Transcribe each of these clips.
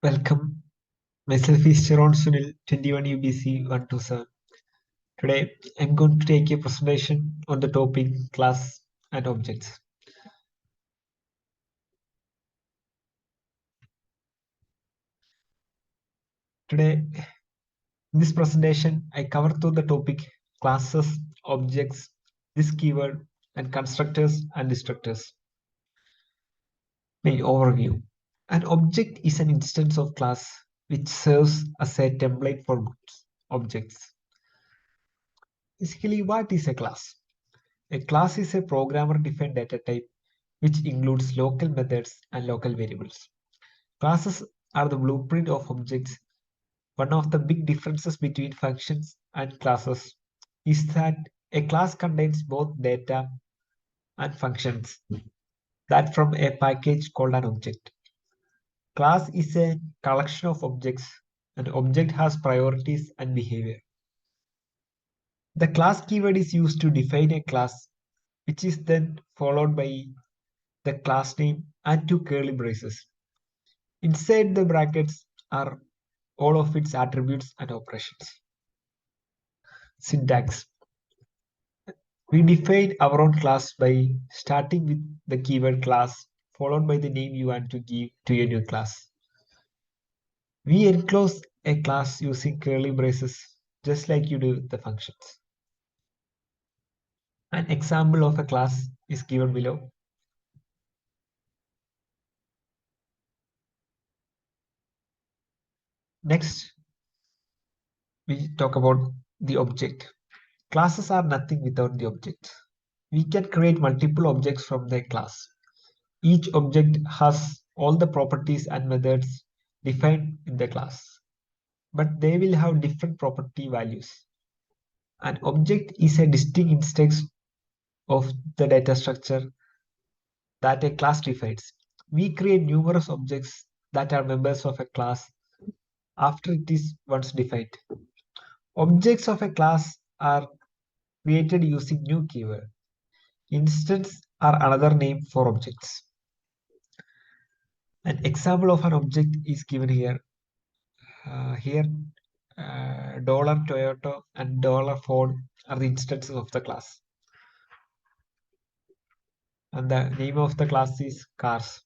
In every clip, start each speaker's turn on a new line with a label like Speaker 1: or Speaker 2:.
Speaker 1: Welcome. Myself is Chiron 21ubc127. Today, I'm going to take a presentation on the topic class and objects. Today, in this presentation, I cover through the topic classes, objects, this keyword, and constructors and destructors. Main overview. An object is an instance of class which serves as a template for objects. Basically, what is a class? A class is a programmer-defined data type which includes local methods and local variables. Classes are the blueprint of objects. One of the big differences between functions and classes is that a class contains both data and functions that from a package called an object. Class is a collection of objects. An object has priorities and behavior. The class keyword is used to define a class, which is then followed by the class name and two curly braces. Inside the brackets are all of its attributes and operations. Syntax. We define our own class by starting with the keyword class, followed by the name you want to give to your new class. We enclose a class using curly braces, just like you do with the functions. An example of a class is given below. Next, we talk about the object. Classes are nothing without the object. We can create multiple objects from the class. Each object has all the properties and methods defined in the class, but they will have different property values. An object is a distinct instance of the data structure that a class defines. We create numerous objects that are members of a class after it is once defined. Objects of a class are created using new keyword. Instance are another name for objects. An example of an object is given here. Here, $Toyota and $Ford are the instances of the class. And the name of the class is cars.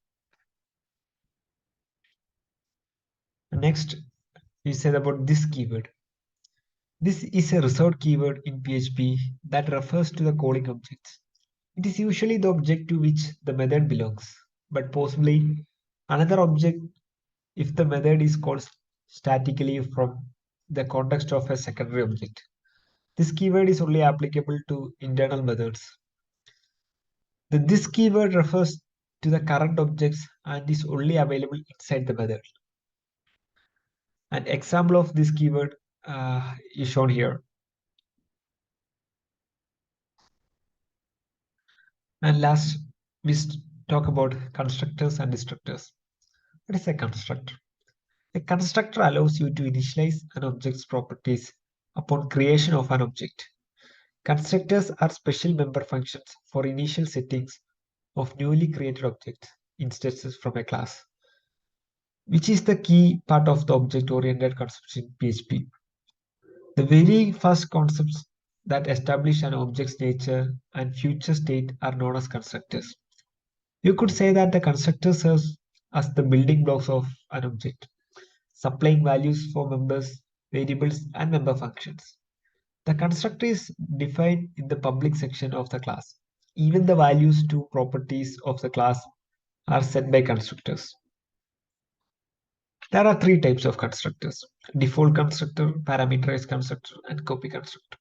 Speaker 1: Next, we said about this keyword. This is a reserved keyword in PHP that refers to the calling objects. It is usually the object to which the method belongs, but possibly another object if the method is called statically from the context of a secondary object. This keyword is only applicable to internal methods. This keyword refers to the current objects and is only available inside the method. An example of this keyword is shown here. And last, we talk about constructors and destructors. What is a constructor? A constructor allows you to initialize an object's properties upon creation of an object. Constructors are special member functions for initial settings of newly created objects, instances from a class, which is the key part of the object-oriented concept in PHP. The very first concepts that establish an object's nature and future state are known as constructors. You could say that the constructor serves as the building blocks of an object, supplying values for members, variables, and member functions. The constructor is defined in the public section of the class. Even the values to properties of the class are set by constructors. There are three types of constructors: default constructor, parameterized constructor, and copy constructor.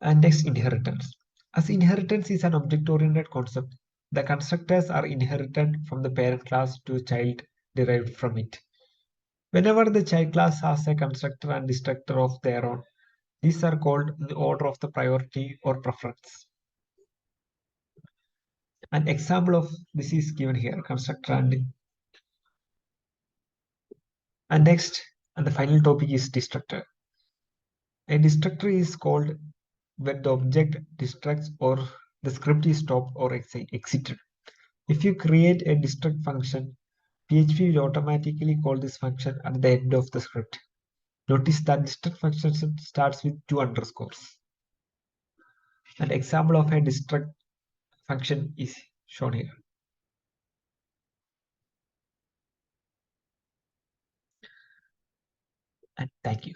Speaker 1: And next, inheritance. As inheritance is an object-oriented concept, the constructors are inherited from the parent class to a child derived from it. Whenever the child class has a constructor and destructor of their own, these are called in the order of the priority or preference. An example of this is given here, constructor and next, and the final topic is destructor. A destructor is called when the object destructs or the script is stopped or exited. If you create a destruct function, PHP will automatically call this function at the end of the script. Notice that destruct function starts with 2 underscores. An example of a destruct function is shown here. And thank you.